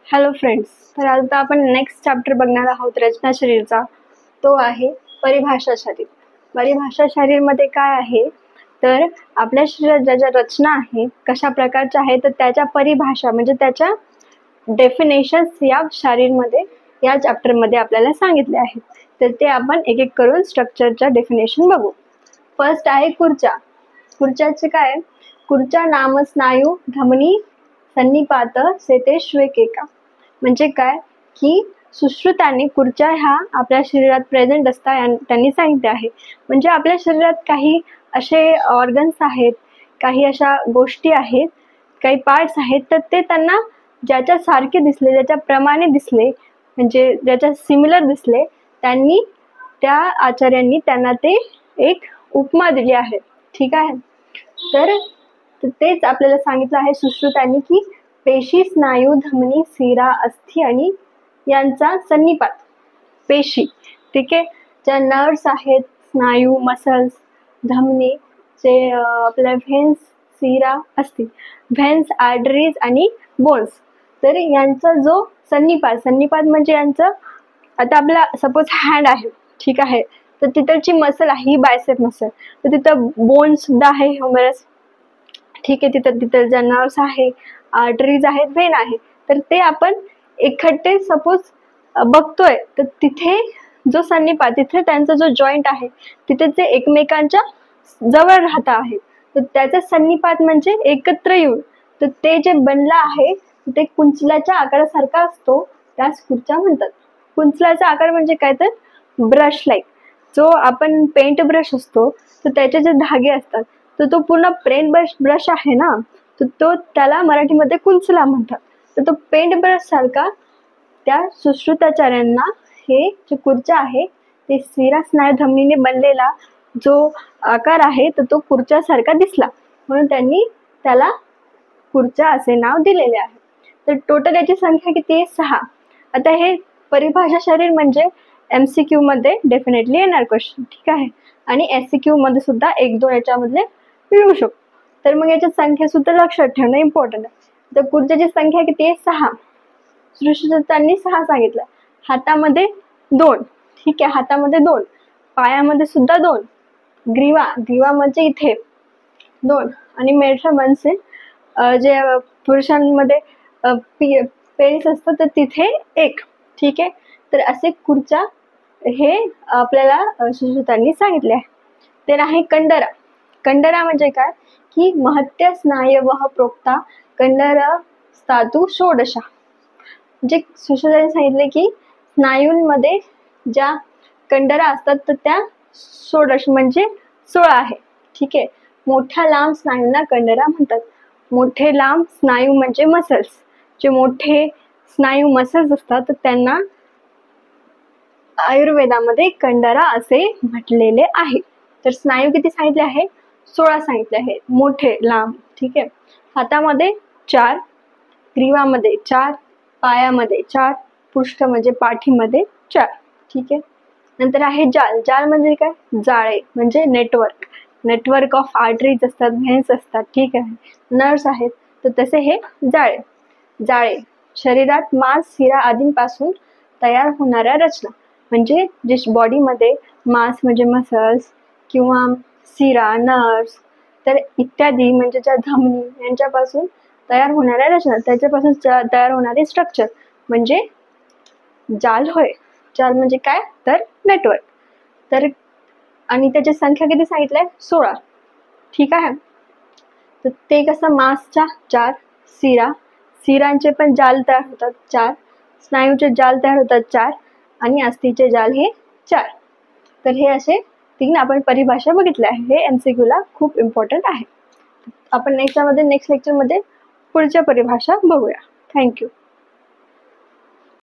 Hello friends, तर आता आपण नेक्स्ट चॅप्टर बघणार आहोत रचना शरीरचा. तो आहे परिभाषा शरीर. परिभाषा शरीरमध्ये काय आहे तर आपल्या शरीरात ज्या ज्या रचना आहेत कशा प्रकारच्या आहेत तर त्याच्या परिभाषा म्हणजे त्याच्या डेफिनेशन्स या शरीरमध्ये या चॅप्टरमध्ये आपल्याला सांगितले आहेत. तर ते आपण एक एक करून स्ट्रक्चरच्या डेफिनेशन बघू. फर्स्ट आहे खुर्चा. खुर्च्याचे काय? खुर्चा नाम स्नायू धमनी सन्निपात सेतेष्वेकेका. म्हणजे काय की सुश्रुतांनी खुर्च्या ह्या आपल्या शरीरात प्रेझेंट असतात त्यांनी सांगितले आहे. म्हणजे आपल्या शरीरात काही असे ऑर्गन्स आहेत, काही अशा गोष्टी आहेत, काही पार्ट्स आहेत तर ते त्यांना ज्याच्या सारखे दिसले, ज्याच्या प्रमाणे दिसले, म्हणजे ज्याच्या सिमिलर दिसले, त्यांनी त्या आचार्यांनी त्यांना ते एक उपमा दिली आहे. ठीक आहे. तर तेच आपल्याला सांगितलं आहे सुश्रुतांनी की पेशी स्नायू धमनी शिरा अस्थि आणि यांचा सन्निपात. पेशी, ठीक आहे, ज्या नर्व्स आहेत, स्नायू मसल्स, धमनी जे आपल्या व्हेन्स, शिरा अस्थि, व्हेन्स, आर्टरीज आणि बोन्स. तर यांचा जो सन्निपात म्हणजे यांचं आता आपला सपोज हँड आहे, ठीक आहे, तर तिथलची मसल आहे ही बायसेप मसल, तर तिथं बोन सुद्धा आहे ह्युमरस, ठीक आहे, तिथं ज्या नर्व्स आहे, आर्टरीज आहेत, वेन आहे, तर ते आपण एकट्टे सपोज बघतोय तर तिथे जो सन्निपात, तिथे त्यांचा जो जॉईंट आहे तिथे ते एकमेकांच्या जवळ राहत आहे, तर त्याचा सन्निपात म्हणजे एकत्र येऊन तर ते जे बनलं आहे ते कुंचल्याच्या आकारासारखा असतो, त्यास खुर्च्या म्हणतात. कुंचल्याचा आकार म्हणजे काय तर ब्रश लाईक, जो आपण पेंट ब्रश असतो तर त्याचे जे धागे असतात तर तो पूर्ण पेंट ब्रश आहे ना, तर तो त्याला मराठीमध्ये कुंचला म्हणतात. तर तो पेंट ब्रश सारखा त्या सुश्रुताचार्यांना हे जे खुर्च्या आहे ते शिरा स्नायू धमनीने बनलेला जो आकार आहे तर तो खुर्च्यासारखा दिसला, म्हणून त्यांनी त्याला खुर्च्या असे नाव दिलेले आहे. तर टोटल याची संख्या किती आहे? 6. आता हे परिभाषा शरीर म्हणजे MCQ मध्ये डेफिनेटली येणार क्वेश्चन, ठीक आहे, आणि SCQ मध्ये सुद्धा 1-2 याच्यामधले येऊ शकतो. तर मग याची संख्या सुद्धा लक्षात ठेवणं इम्पॉर्टंट आहे. तर खुर्च्याची संख्या किती आहे? 6. सुश्रुतांनी 6 सांगितलं. हातामध्ये 2, ठीक आहे, हातामध्ये 2, पायामध्ये सुद्धा 2, ग्रीवा म्हणजे इथे 2, आणि मेढ्र म्हणजे जे पुरुषांमध्ये पेnis असतं तर तिथे 1, ठीक आहे. तर असे खुर्च्या हे आपल्याला सुश्रुतांनी सांगितले आहे. तर आहे कंडरा. कंडरा म्हणजे काय की महत्य स्नायवः प्रोक्ता कंडर स्थातू षोडशा. म्हणजे सुश्रुतांनी सांगितले की स्नायूंमध्ये ज्या कंडरा असतात तर त्या 16 म्हणजे 16 आहे, ठीक आहे. मोठ्या लांब स्नायूंना कंडरा म्हणतात. मोठे लांब स्नायू म्हणजे मसल्स, जे मोठे स्नायू मसल्स असतात तर त्यांना आयुर्वेदामध्ये कंडरा असे म्हटलेले आहे. तर स्नायू किती सांगितले आहे? 16 सांगितले आहे, मोठे लांब, ठीक आहे. हातामध्ये 4, ग्रीवामध्ये 4, पायामध्ये 4, पृष्ठ म्हणजे पाठीमध्ये 4, ठीक आहे. नंतर आहे जाल. जाल म्हणजे काय? जाळे म्हणजे नेटवर्क ऑफ आर्टरीज असतात, व्हेन्स असतात, ठीक आहे, नर्व्स आहेत, तर तसे हे जाळे शरीरात मांस, शिरा आदींपासून तयार होणाऱ्या रचना. म्हणजे जे बॉडीमध्ये मांस म्हणजे मसल्स किंवा शिरा, नर्व्स तर इत्यादी म्हणजे ज्या धमनी यांच्यापासून तयार होणाऱ्या रचना, त्याच्यापासून तयार होणारे स्ट्रक्चर म्हणजे जाल होय. जाल म्हणजे काय तर नेटवर्क. तर आणि त्याची संख्या किती सांगितलंय? 16, ठीक आहे. तर ते कसं मांसच्या 4, शिरांचे पण जाल तयार होतात 4, स्नायूचे जाल तयार होतात 4 आणि अस्थिचे जाल हे 4. तर हे असे 3 आपण परिभाषा बघितल्या आहे. हे MCQ ला खूप इम्पॉर्टंट आहे. आपण नेक्स्ट लेक्चरमध्ये पुढच्या परिभाषा बघूया. थँक्यू.